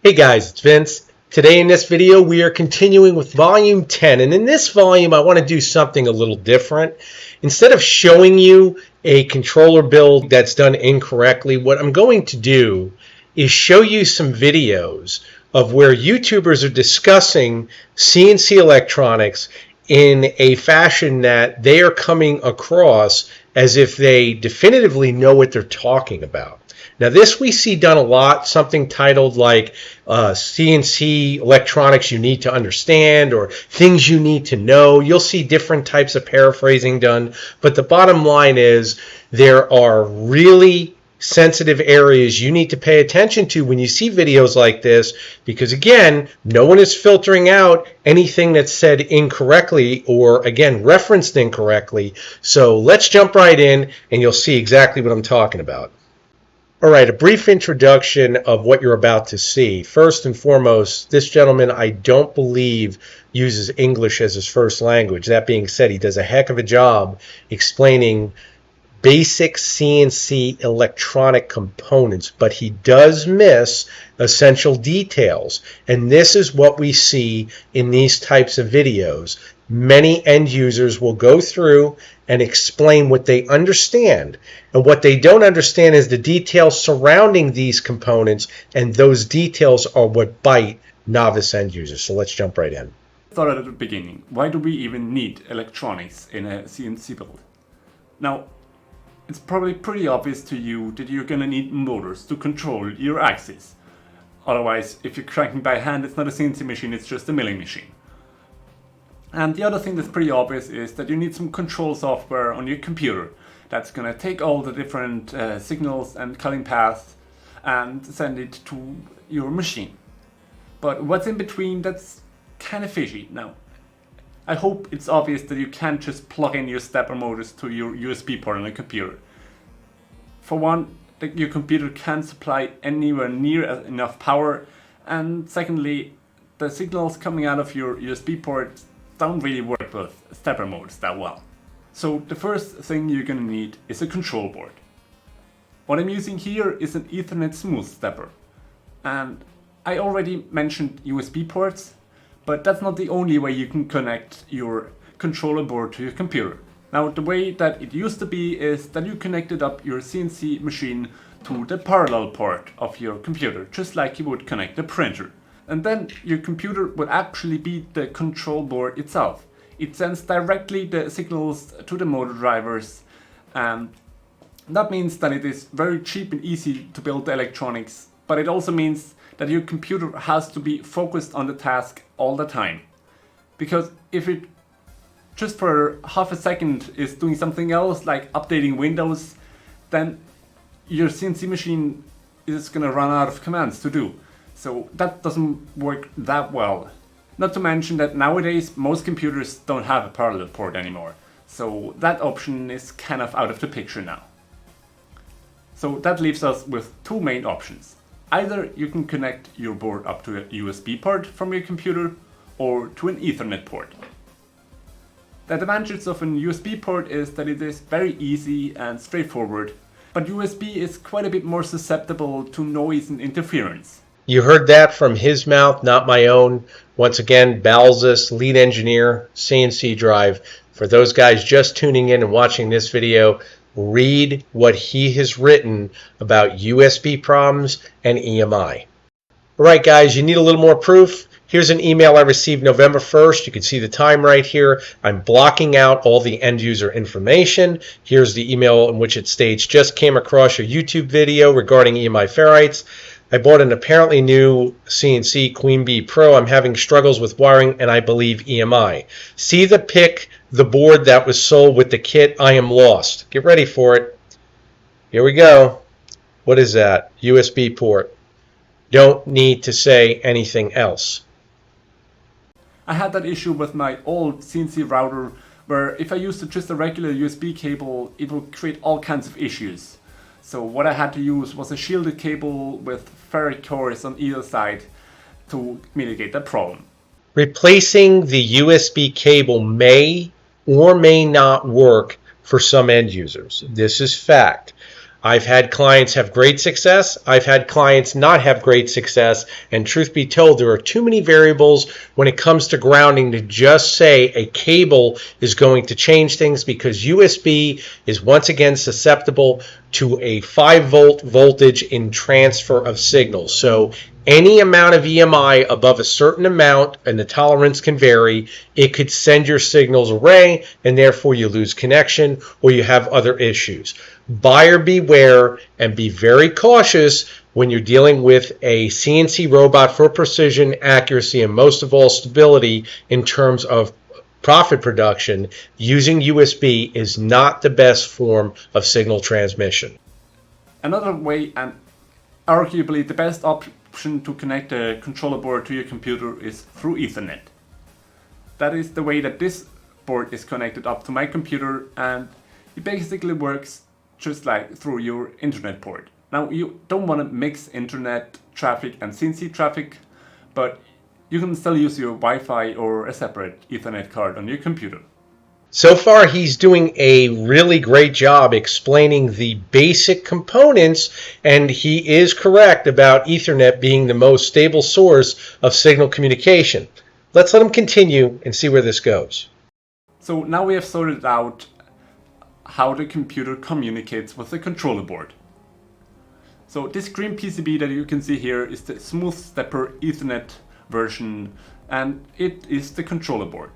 Hey guys, it's Vince. Today in this video we are continuing with volume 10, and in this volume I want to do something a little different. Instead of showing you a controller build that's done incorrectly, what I'm going to do is show you some videos of where YouTubers are discussing CNC electronics in a fashion that they are coming across as if they definitively know what they're talking about. Now this we see done a lot, something titled like CNC electronics you need to understand or things you need to know. You'll see different types of paraphrasing done, but the bottom line is there are really sensitive areas you need to pay attention to when you see videos like this, because again, no one is filtering out anything that's said incorrectly or again referenced incorrectly. So let's jump right in and you'll see exactly what I'm talking about. All right, a brief introduction of what you're about to see. First and foremost, this gentleman I don't believe uses English as his first language. That being said, he does a heck of a job explaining basic CNC electronic components, but he does miss essential details. And this is what we see in these types of videos. Many end users will go through and explain what they understand. And what they don't understand is the details surrounding these components, and those details are what bite novice end users. So let's jump right in. Start at the beginning. Why do we even need electronics in a CNC build? Now, it's probably pretty obvious to you that you're gonna need motors to control your axis. Otherwise, if you're cranking by hand, it's not a CNC machine, it's just a milling machine. And the other thing that's pretty obvious is that you need some control software on your computer that's gonna take all the different signals and cutting paths and send it to your machine. But what's in between, that's kind of fishy. Now, I hope it's obvious that you can't just plug in your stepper motors to your USB port on a computer. For one, your computer can't supply anywhere near enough power, and secondly, the signals coming out of your USB port don't really work with stepper motors that well. So the first thing you're gonna need is a control board. What I'm using here is an Ethernet smooth stepper, and I already mentioned USB ports, but that's not the only way you can connect your controller board to your computer. Now, the way that it used to be is that you connected up your CNC machine to the parallel port of your computer, just like you would connect a printer. And then your computer would actually be the control board itself. It sends directly the signals to the motor drivers, and that means that it is very cheap and easy to build the electronics, but it also means that your computer has to be focused on the task all the time. Because if it just for half a second is doing something else, like updating Windows, then your CNC machine is gonna run out of commands to do. So that doesn't work that well. Not to mention that nowadays most computers don't have a parallel port anymore. So that option is kind of out of the picture now. So that leaves us with two main options. Either you can connect your board up to a USB port from your computer or to an Ethernet port. The advantage of an USB port is that it is very easy and straightforward, but USB is quite a bit more susceptible to noise and interference. You heard that from his mouth, not my own. Once again, Balzas, lead engineer, CNC Drive. For those guys just tuning in and watching this video, read what he has written about USB problems and EMI. All right, guys, you need a little more proof. Here's an email I received November 1st. You can see the time right here. I'm blocking out all the end user information. Here's the email in which it states, just came across your YouTube video regarding EMI ferrites. I bought an apparently new CNC Queen Bee Pro. I'm having struggles with wiring and I believe EMI. See the pic, the board that was sold with the kit. I am lost. Get ready for it. Here we go. What is that? USB port. Don't need to say anything else. I had that issue with my old CNC router where if I used just a regular USB cable, it would create all kinds of issues. So what I had to use was a shielded cable with ferrite cores on either side to mitigate that problem. Replacing the USB cable may or may not work for some end users. This is fact. I've had clients have great success. I've had clients not have great success. And truth be told, there are too many variables when it comes to grounding to just say a cable is going to change things, because USB is once again susceptible to a 5-volt voltage in transfer of signals. So any amount of EMI above a certain amount, and the tolerance can vary, it could send your signals away, and therefore you lose connection or you have other issues. Buyer beware, and be very cautious when you're dealing with a CNC robot for precision, accuracy, and most of all stability in terms of profit production. Using USB is not the best form of signal transmission. Another way, and arguably the best option to connect a controller board to your computer, is through Ethernet. That is the way that this board is connected up to my computer, and it basically works just like through your internet port. Now, you don't want to mix internet traffic and CNC traffic, but you can still use your Wi-Fi or a separate Ethernet card on your computer. So far, he's doing a really great job explaining the basic components, and he is correct about Ethernet being the most stable source of signal communication. Let's let him continue and see where this goes. So now we have sorted out how the computer communicates with the controller board. So this green PCB that you can see here is the smooth stepper Ethernet version, and it is the controller board.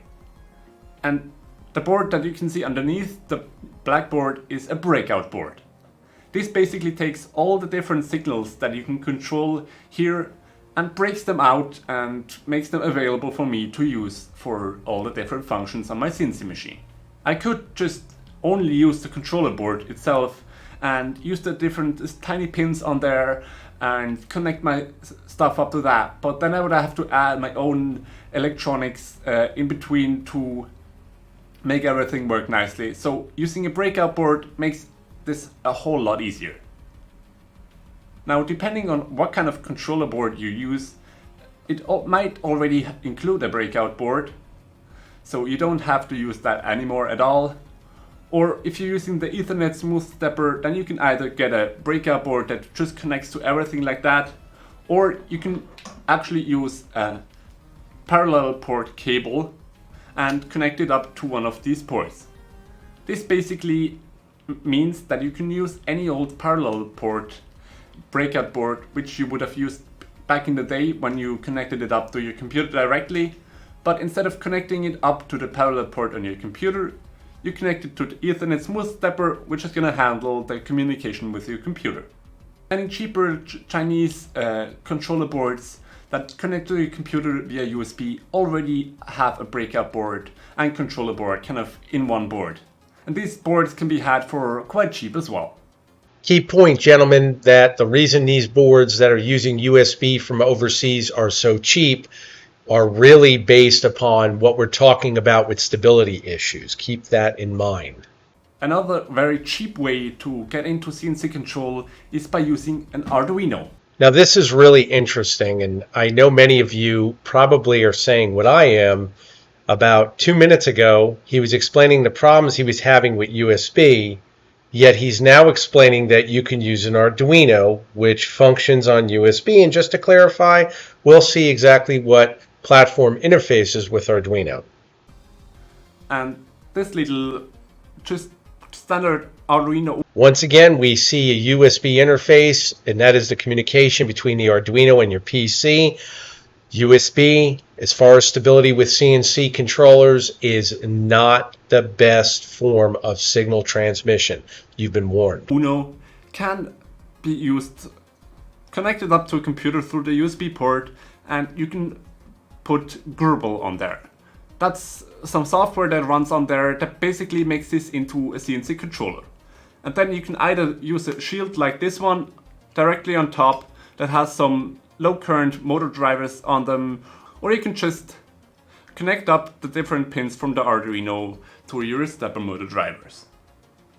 And the board that you can see underneath the black board is a breakout board. This basically takes all the different signals that you can control here and breaks them out and makes them available for me to use for all the different functions on my CNC machine. I could just only use the controller board itself and use the different tiny pins on there and connect my stuff up to that, but then I would have to add my own electronics in between to make everything work nicely. So using a breakout board makes this a whole lot easier. Now, depending on what kind of controller board you use, it might already include a breakout board, so you don't have to use that anymore at all. Or if you're using the Ethernet smooth stepper, then you can either get a breakout board that just connects to everything like that, or you can actually use a parallel port cable and connect it up to one of these ports. This basically means that you can use any old parallel port breakout board which you would have used back in the day when you connected it up to your computer directly, but instead of connecting it up to the parallel port on your computer, you connect it to the Ethernet smooth stepper, which is going to handle the communication with your computer. Any cheaper Chinese controller boards that connect to your computer via USB already have a breakout board and controller board kind of in one board. And these boards can be had for quite cheap as well. Key point, gentlemen, that the reason these boards that are using USB from overseas are so cheap are really based upon what we're talking about with stability issues. Keep that in mind. Another very cheap way to get into CNC control is by using an Arduino. Now, this is really interesting, and I know many of you probably are saying what I am. About 2 minutes ago, he was explaining the problems he was having with USB, yet he's now explaining that you can use an Arduino, which functions on USB. And just to clarify, we'll see exactly what platform interfaces with Arduino. And this little just standard Arduino. Once again, we see a USB interface, and that is the communication between the Arduino and your PC. USB, as far as stability with CNC controllers, is not the best form of signal transmission. You've been warned. Arduino can be used connected up to a computer through the USB port, and you can put Gerbil on there. That's some software that runs on there that basically makes this into a CNC controller. And then you can either use a shield like this one directly on top that has some low current motor drivers on them, or you can just connect up the different pins from the Arduino to your stepper motor drivers.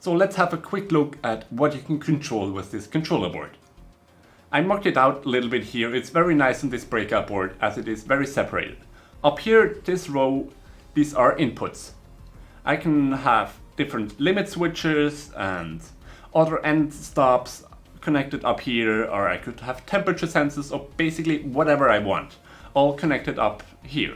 So let's have a quick look at what you can control with this controller board. I marked it out a little bit here. It's very nice on this breakout board as it is very separated. Up here, this row, these are inputs. I can have different limit switches and other end stops connected up here, or I could have temperature sensors, or basically whatever I want, all connected up here.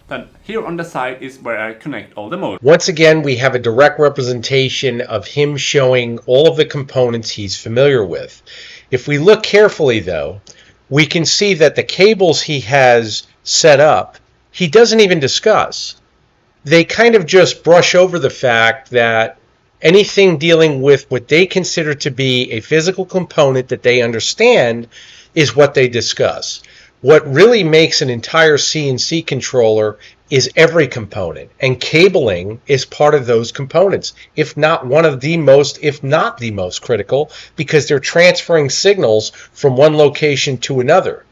Then here on the side is where I connect all the motors. Once again, we have a direct representation of him showing all of the components he's familiar with. If we look carefully, though, we can see that the cables he has set up, he doesn't even discuss. They kind of just brush over the fact that anything dealing with what they consider to be a physical component that they understand is what they discuss. What really makes an entire CNC controller is every component, and cabling is part of those components, if not one of the most, if not the most critical, because they're transferring signals from one location to another.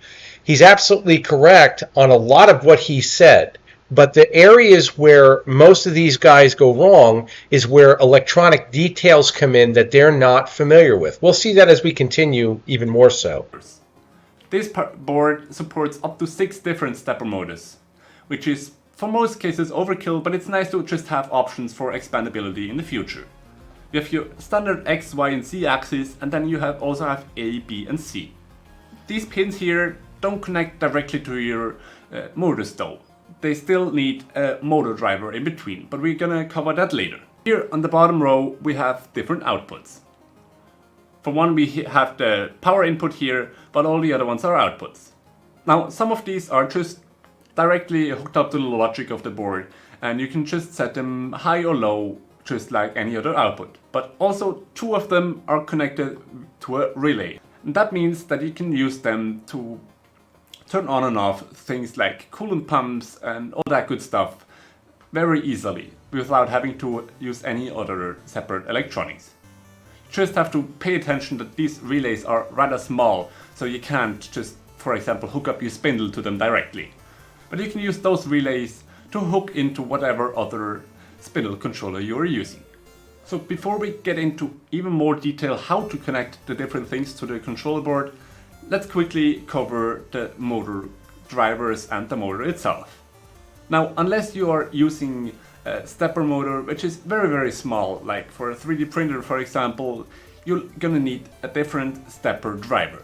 He's absolutely correct on a lot of what he said, but the areas where most of these guys go wrong is where electronic details come in that they're not familiar with. We'll see that as we continue even more so. This board supports up to 6 different stepper motors, which is for most cases overkill, but it's nice to just have options for expandability in the future. You have your standard X, Y, and Z axis, and then you also have A, B, and C. These pins here don't connect directly to your motors though. They still need a motor driver in between, but we're gonna cover that later. Here on the bottom row we have different outputs. For one, we have the power input here, but all the other ones are outputs. Now, some of these are just directly hooked up to the logic of the board, and you can just set them high or low, just like any other output. But also, 2 of them are connected to a relay. And that means that you can use them to turn on and off things like coolant pumps and all that good stuff very easily, without having to use any other separate electronics. Just have to pay attention that these relays are rather small, so you can't just, for example, hook up your spindle to them directly. But you can use those relays to hook into whatever other spindle controller you are using. So before we get into even more detail how to connect the different things to the controller board, let's quickly cover the motor drivers and the motor itself. Now, unless you are using a stepper motor, which is very small, like for a 3D printer for example, you're gonna need a different stepper driver.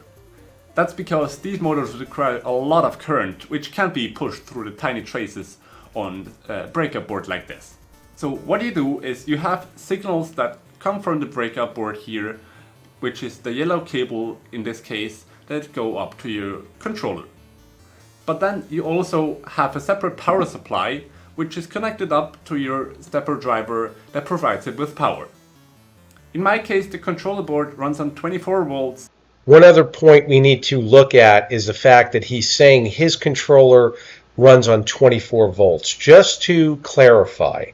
That's because these motors require a lot of current, which can't be pushed through the tiny traces on a breakout board like this. So what you do is you have signals that come from the breakout board here, which is the yellow cable in this case, that go up to your controller. But then you also have a separate power supply which is connected up to your stepper driver that provides it with power. In my case, the controller board runs on 24 volts. One other point we need to look at is the fact that he's saying his controller runs on 24 volts. Just to clarify,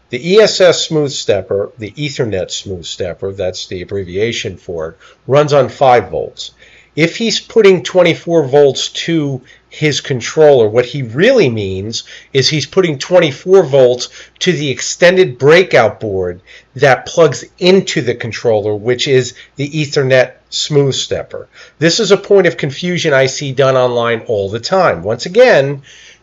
the ESS smooth stepper, the Ethernet smooth stepper, that's the abbreviation for it, runs on 5 volts. If he's putting 24 volts to his controller, what he really means is he's putting 24 volts to the extended breakout board that plugs into the controller, which is the Ethernet smooth stepper. This is a point of confusion I see done online all the time. Once again,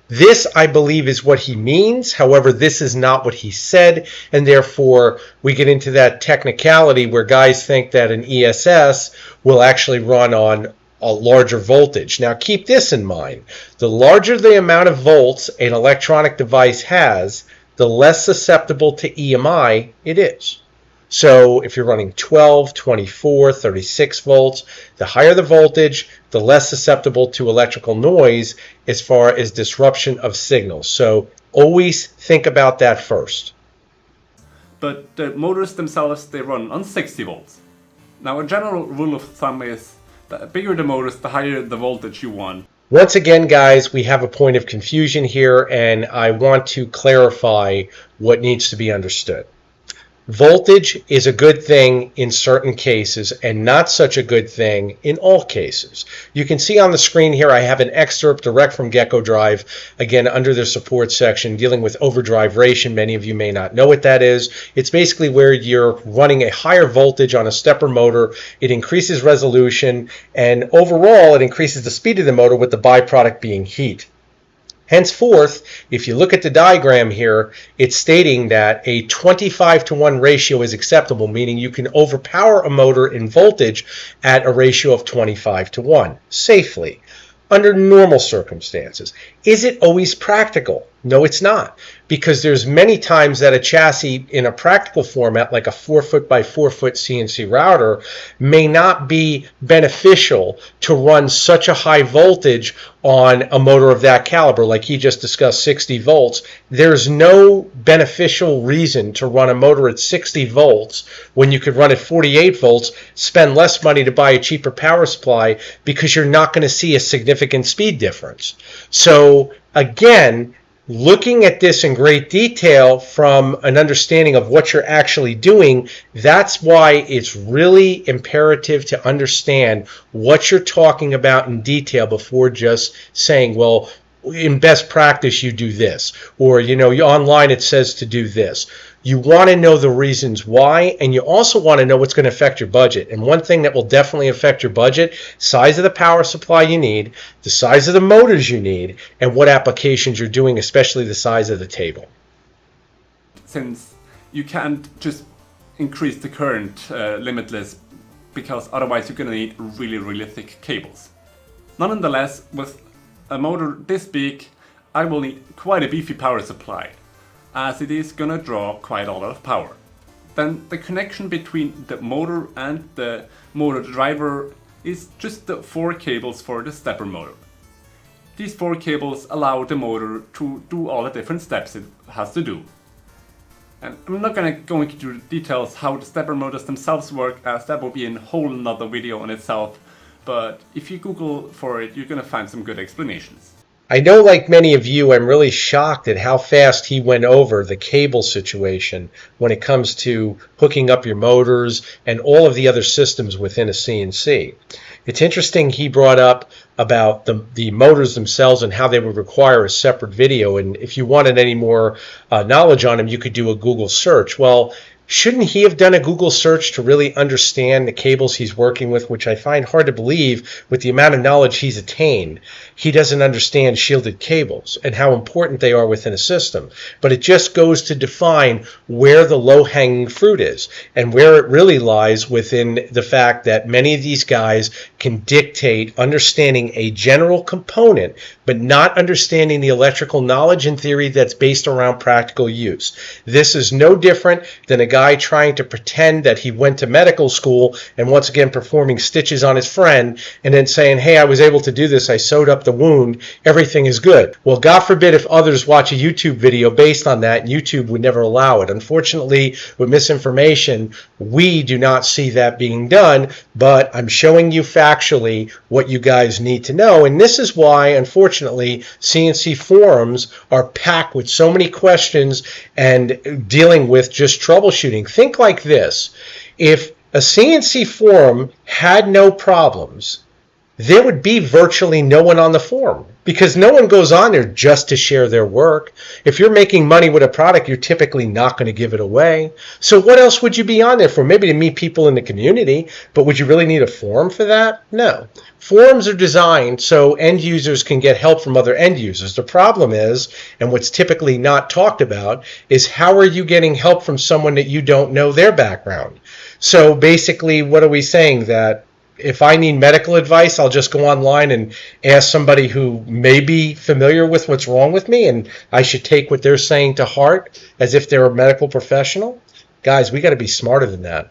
this, I believe, is what he means. However, this is not what he said, and therefore we get into that technicality where guys think that an ESS will actually run on a larger voltage. Now, keep this in mind. The larger the amount of volts an electronic device has, the less susceptible to EMI it is. So if you're running 12, 24, 36 volts, the higher the voltage, the less susceptible to electrical noise as far as disruption of signals. So always think about that first. But the motors themselves, they run on 60 volts. Now, a general rule of thumb is the bigger the motors, the higher the voltage you want. Once again, guys, we have a point of confusion here, and I want to clarify what needs to be understood. Voltage is a good thing in certain cases and not such a good thing in all cases. You can see on the screen here I have an excerpt direct from Gecko Drive, again under the support section, dealing with overdrive ration. Many of you may not know what that is. It's basically where you're running a higher voltage on a stepper motor. It increases resolution, and overall it increases the speed of the motor with the byproduct being heat. Henceforth, if you look at the diagram here, it's stating that a 25-to-1 ratio is acceptable, meaning you can overpower a motor in voltage at a ratio of 25-to-1 safely under normal circumstances. Is it always practical? No, it's not, because there's many times that a chassis in a practical format, like a 4-foot by 4-foot CNC router, may not be beneficial to run such a high voltage on a motor of that caliber. Like he just discussed, 60 volts. There's no beneficial reason to run a motor at 60 volts when you could run at 48 volts, spend less money to buy a cheaper power supply, because you're not going to see a significant speed difference. So again, looking at this in great detail from an understanding of what you're actually doing, that's why it's really imperative to understand what you're talking about in detail before just saying, well, in best practice you do this, or online it says to do this. You want to know the reasons why, and you also want to know what's going to affect your budget. And one thing that will definitely affect your budget: size of the power supply you need, the size of the motors you need, and what applications you're doing, especially the size of the table. Since you can't just increase the current limitless, because otherwise you're going to need really, really thick cables. Nonetheless, with a motor this big, I will need quite a beefy power supply, as it is gonna draw quite a lot of power. Then the connection between the motor and the motor driver is just the 4 cables for the stepper motor. These 4 cables allow the motor to do all the different steps it has to do. And I'm not gonna go into the details how the stepper motors themselves work, as that will be a whole nother video on itself, but if you Google for it, you're gonna find some good explanations. I know, like many of you, I'm really shocked at how fast he went over the cable situation when it comes to hooking up your motors and all of the other systems within a CNC. It's interesting he brought up about the motors themselves and how they would require a separate video, and if you wanted any more knowledge on them, you could do a Google search. Well, shouldn't he have done a Google search to really understand the cables he's working with, which I find hard to believe with the amount of knowledge he's attained. He doesn't understand shielded cables and how important they are within a system. But it just goes to define where the low-hanging fruit is and where it really lies within the fact that many of these guys can dictate understanding a general component, but not understanding the electrical knowledge and theory that's based around practical use. This is no different than a guy trying to pretend that he went to medical school and once again performing stitches on his friend and then saying, hey, I was able to do this, I sewed up the wound, everything is good. Well, God forbid if others watch a YouTube video based on that, YouTube would never allow it. Unfortunately, with misinformation, we do not see that being done, but I'm showing you factually what you guys need to know. And this is why, unfortunately, CNC forums are packed with so many questions and dealing with just troubleshooting. Think like this: if a CNC forum had no problems, there would be virtually no one on the forum, because no one goes on there just to share their work. If you're making money with a product, you're typically not going to give it away. So what else would you be on there for? Maybe to meet people in the community, but would you really need a forum for that? No. Forums are designed so end users can get help from other end users. The problem is, and what's typically not talked about, is how are you getting help from someone that you don't know their background? So basically, what are we saying? That if I need medical advice, I'll just go online and ask somebody who may be familiar with what's wrong with me, and I should take what they're saying to heart as if they're a medical professional? Guys, we got to be smarter than that.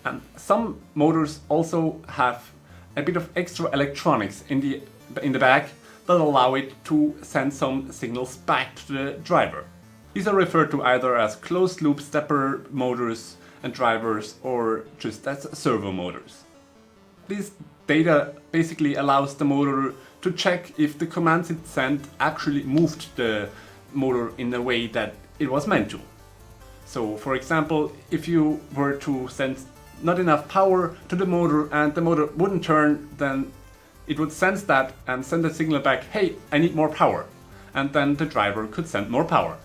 And some motors also have a bit of extra electronics in the back that allow it to send some signals back to the driver. These are referred to either as closed-loop stepper motors and drivers, or just as servo motors. This data basically allows the motor to check if the commands it sent actually moved the motor in the way that it was meant to. So, for example, if you were to send not enough power to the motor and the motor wouldn't turn, then it would sense that and send a signal back, hey, I need more power. And then the driver could send more power.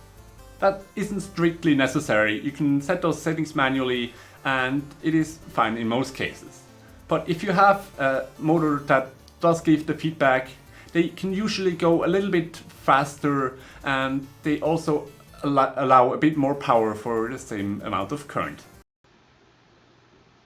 That isn't strictly necessary. You can set those settings manually and it is fine in most cases. But if you have a motor that does give the feedback They can usually go a little bit faster, and they also allow a bit more power for the same amount of current.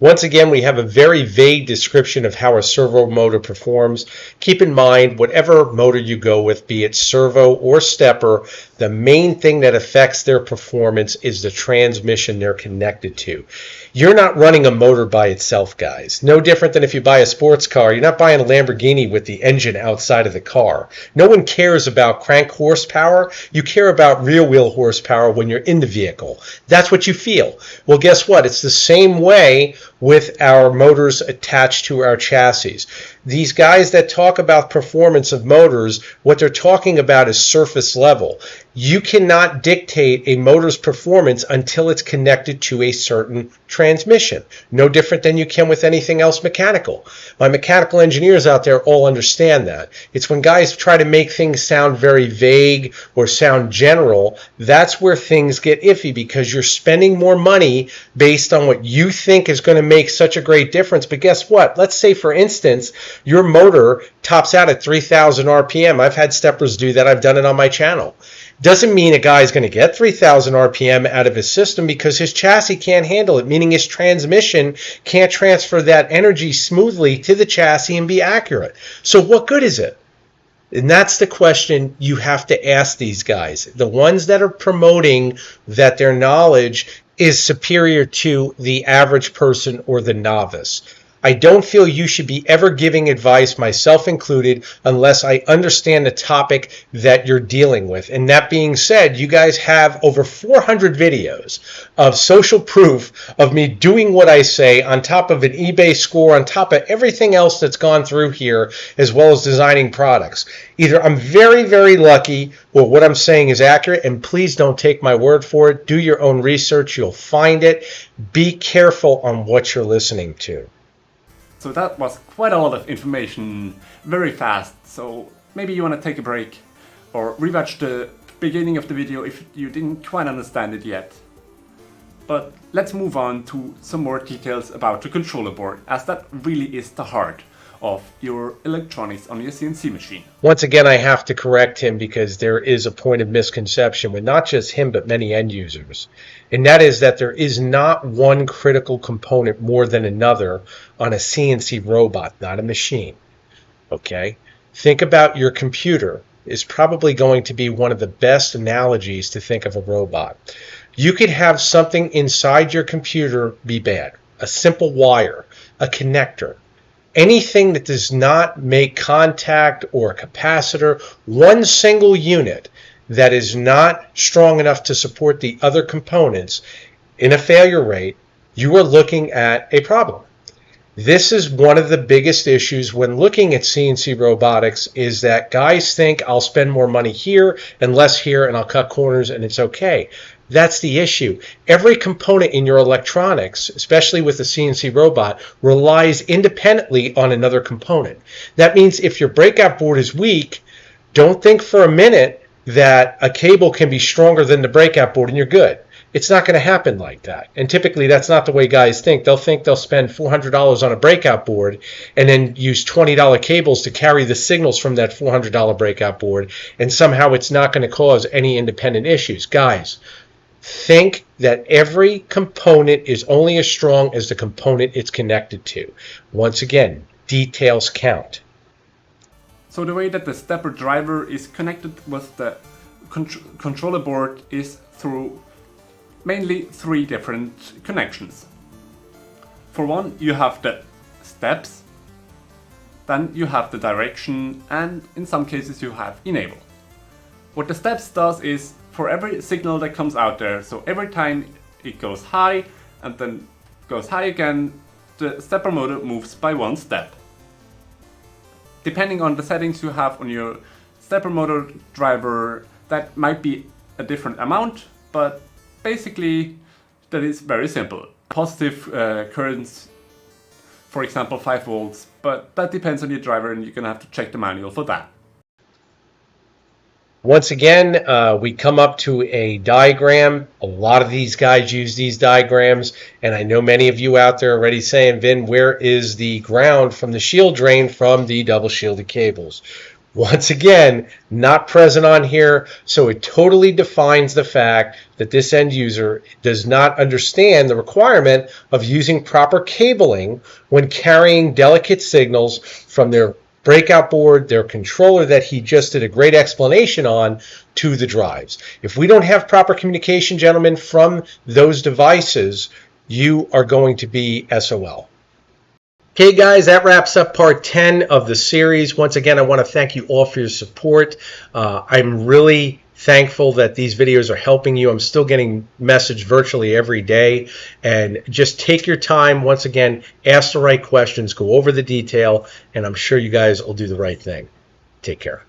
Once again, we have a very vague description of how a servo motor performs. Keep in mind, whatever motor you go with, be it servo or stepper, the main thing that affects their performance is the transmission they're connected to. You're not running a motor by itself, guys. No different than if you buy a sports car. You're not buying a Lamborghini with the engine outside of the car. No one cares about crank horsepower. You care about rear wheel horsepower when you're in the vehicle. That's what you feel. Well, guess what? It's the same way with our motors attached to our chassis. These guys that talk about performance of motors, what they're talking about is surface level. You cannot dictate a motor's performance until it's connected to a certain transmission. No different than you can with anything else mechanical. My mechanical engineers out there all understand that. It's when guys try to make things sound very vague or sound general, that's where things get iffy, because you're spending more money based on what you think is going to make such a great difference. But guess what? Let's say, for instance, your motor tops out at 3,000 RPM. I've had steppers do that. I've done it on my channel. Doesn't mean a guy's going to get 3,000 RPM out of his system, because his chassis can't handle it, meaning his transmission can't transfer that energy smoothly to the chassis and be accurate. So what good is it? And that's the question you have to ask these guys. The ones that are promoting that their knowledge is superior to the average person or the novice. I don't feel you should be ever giving advice, myself included, unless I understand the topic that you're dealing with. And that being said, you guys have over 400 videos of social proof of me doing what I say, on top of an eBay score, on top of everything else that's gone through here, as well as designing products. Either I'm very, very lucky, or what I'm saying is accurate, and please don't take my word for it. Do your own research. You'll find it. Be careful on what you're listening to. So that was quite a lot of information, very fast, so maybe you want to take a break or rewatch the beginning of the video if you didn't quite understand it yet. But let's move on to some more details about the controller board, as that really is the heart of your electronics on your CNC machine. Once again, I have to correct him, because there is a point of misconception with not just him but many end users, and that is that there is not one critical component more than another on a CNC robot, not a machine. Okay? Think about your computer is probably going to be one of the best analogies to think of a robot. You could have something inside your computer be bad, a simple wire, a connector, anything that does not make contact, or a capacitor, one single unit that is not strong enough to support the other components in a failure rate, you are looking at a problem. This is one of the biggest issues when looking at CNC robotics, is that guys think I'll spend more money here and less here, and I'll cut corners and it's okay. That's the issue. Every component in your electronics, especially with a CNC robot, relies independently on another component. That means if your breakout board is weak, don't think for a minute that a cable can be stronger than the breakout board and you're good. It's not going to happen like that. And typically that's not the way guys think. They'll think they'll spend $400 on a breakout board and then use $20 cables to carry the signals from that $400 breakout board, and somehow it's not going to cause any independent issues. Guys, think that every component is only as strong as the component it's connected to. Once again, details count. So the way that the stepper driver is connected with the controller board is through mainly three different connections. For one, you have the steps, then you have the direction, and in some cases you have enable. What the steps does is, for every signal that comes out there, so every time it goes high and then goes high again, the stepper motor moves by one step. Depending on the settings you have on your stepper motor driver, that might be a different amount, but basically that is very simple. Positive currents, for example 5 volts, but that depends on your driver and you're gonna have to check the manual for that. Once again, we come up to a diagram. A lot of these guys use these diagrams, and I know many of you out there are already saying, Vin, where is the ground from the shield drain from the double shielded cables? Once again, not present on here, so it totally defines the fact that this end user does not understand the requirement of using proper cabling when carrying delicate signals from their breakout board, their controller that he just did a great explanation on, to the drives. If we don't have proper communication, gentlemen, from those devices, you are going to be SOL. Okay, guys, that wraps up part 10 of the series. Once again, I want to thank you all for your support. I'm really thankful that these videos are helping you. I'm still getting messaged virtually every day. And just take your time. Once again, ask the right questions, go over the detail, and I'm sure you guys will do the right thing. Take care.